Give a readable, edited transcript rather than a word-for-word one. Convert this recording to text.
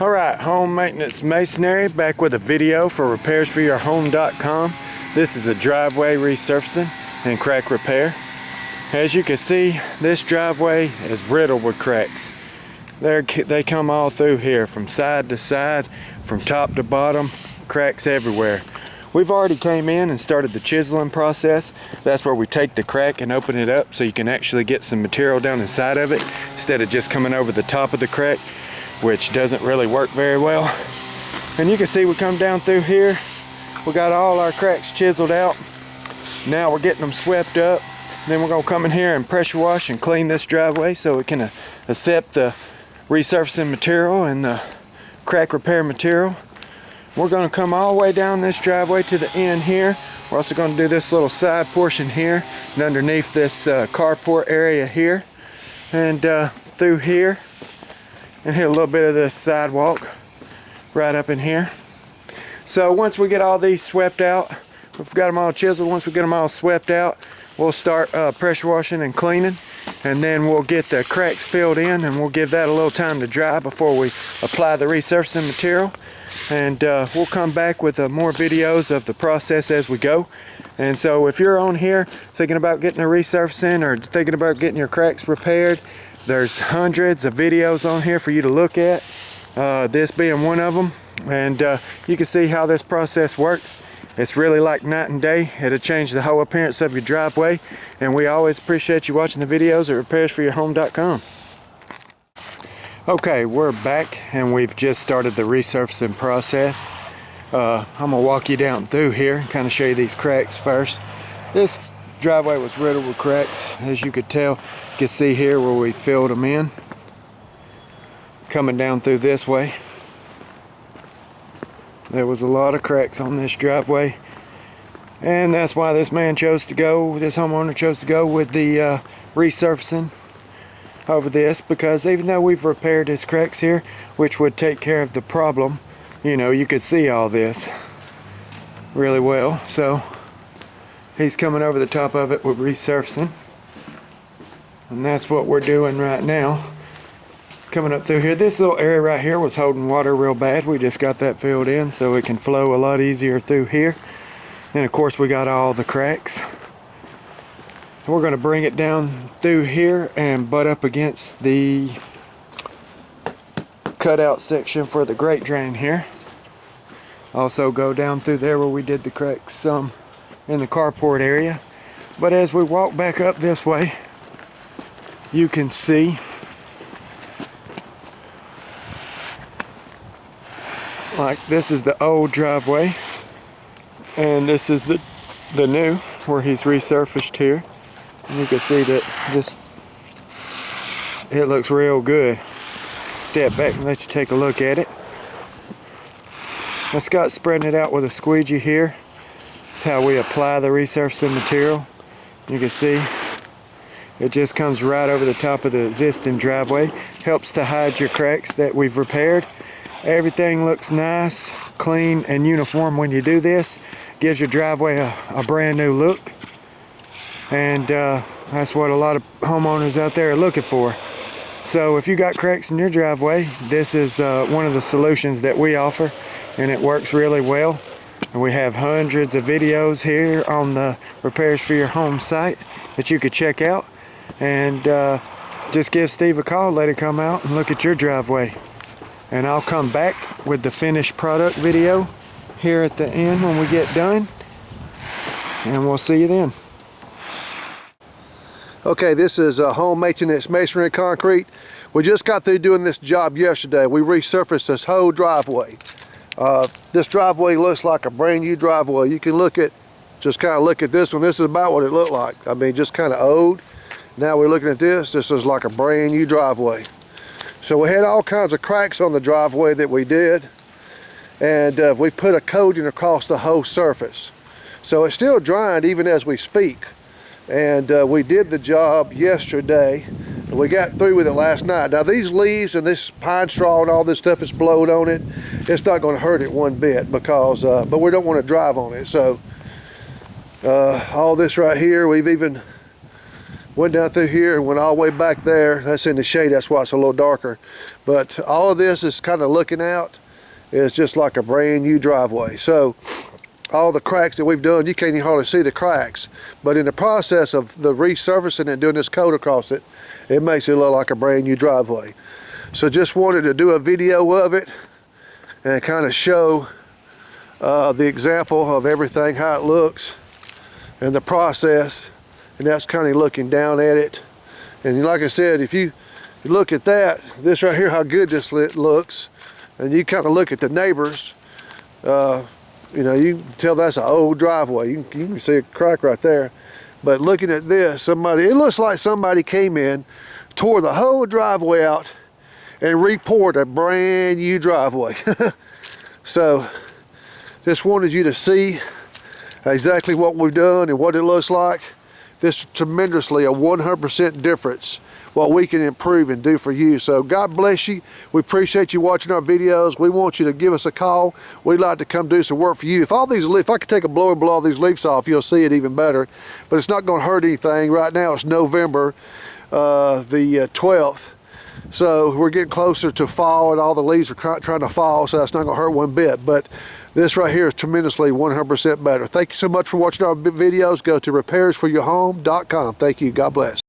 Alright, home maintenance masonry, back with a video for repairsforyourhome.com. This is a driveway resurfacing and crack repair. As you can see, this driveway is riddled with cracks. They come all through here, from side to side, from top to bottom, cracks everywhere. We've already came in and started the chiseling process. That's where we take the crack and open it up so you can actually get some material down inside of it instead of just coming over the top of the crack, which doesn't really work very well. And you can see we come down through here. We got all our cracks chiseled out. Now we're getting them swept up. Then we're gonna come in here and pressure wash and clean this driveway so it can accept the resurfacing material and the crack repair material. We're gonna come all the way down this driveway to the end here. We're also gonna do this little side portion here and underneath this carport area here and through here, and hit a little bit of this sidewalk right up in here. So once we get all these swept out, we've got them all chiseled. Once we get them all swept out, we'll start pressure washing and cleaning, and then we'll get the cracks filled in, and we'll give that a little time to dry before we apply the resurfacing material. And we'll come back with more videos of the process as we go. And so if you're on here thinking about getting a resurfacing or thinking about getting your cracks repaired, there's hundreds of videos on here for you to look at, this being one of them. And you can see how this process works. It's really like night and day. It'll change the whole appearance of your driveway. And we always appreciate you watching the videos at repairsforyourhome.com. Okay, we're back and we've just started the resurfacing process. I'm gonna walk you down through here and kind of show you these cracks first. This driveway was riddled with cracks, as you could tell. You can see here where we filled them in. Coming down through this way, there was a lot of cracks on this driveway, and that's why this man chose to go, this homeowner chose to go with the resurfacing over this, because even though we've repaired his cracks here, which would take care of the problem, you know, you could see all this really well. So he's coming over the top of it with resurfacing, and that's what we're doing right now. Coming up through here, this little area right here was holding water real bad. We just got that filled in so it can flow a lot easier through here. And of course we got all the cracks. So we're going to bring it down through here and butt up against the cutout section for the grate drain here. Also go down through there where we did the cracks some in the carport area. But as we walk back up this way, you can see like this is the old driveway and this is the new where he's resurfaced here. And you can see that this, it looks real good. Step back and let you take a look at it. And Scott's spreading it out with a squeegee here. That's how we apply the resurfacing material. You can see it just comes right over the top of the existing driveway. Helps to hide your cracks that we've repaired. Everything looks nice, clean, and uniform when you do this. Gives your driveway a brand new look. And that's what a lot of homeowners out there are looking for. So if you got cracks in your driveway, this is one of the solutions that we offer, and it works really well. And we have hundreds of videos here on the Repairs for Your Home site that you could check out. And just give Steve a call, let him come out and look at your driveway. And I'll come back with the finished product video here at the end when we get done. And we'll see you then. Okay, this is home maintenance masonry and concrete. We just got through doing this job yesterday. We resurfaced this whole driveway. This driveway looks like a brand new driveway. You can just kind of look at this one. This is about what it looked like. I mean, just kind of old. Now we're looking at this. This is like a brand new driveway. So we had all kinds of cracks on the driveway that we did, and we put a coating across the whole surface. So it's still drying even as we speak. And we did the job yesterday. We got through with it last night. Now these leaves and this pine straw and all this stuff is blowed on it. It's not going to hurt it one bit because, but we don't want to drive on it. So all this right here, we've even went down through here and went all the way back there. That's in the shade, that's why it's a little darker. But all of this is kind of looking out. It's just like a brand new driveway. So all the cracks that we've done, you can't even hardly see the cracks. But in the process of the resurfacing and doing this coat across it, it makes it look like a brand new driveway. So just wanted to do a video of it and kind of show the example of everything, how it looks and the process. And that's kind of looking down at it. And like I said, if you look at that, this right here, how good this looks, and you kind of look at the neighbors, you know, you can tell that's an old driveway. You can see a crack right there. But looking at this, it looks like somebody came in, tore the whole driveway out, and re-poured a brand new driveway. So, just wanted you to see exactly what we've done and what it looks like. This is tremendously a 100% difference what we can improve and do for you. So God bless you. We appreciate you watching our videos. We want you to give us a call. We'd like to come do some work for you. If I could take a blower and blow all these leaves off, you'll see it even better. But it's not going to hurt anything. Right now it's November the 12th. So we're getting closer to fall and all the leaves are trying to fall, so that's not going to hurt one bit. But this right here is tremendously 100% better. Thank you so much for watching our videos. Go to repairsforyourhome.com. Thank you. God bless.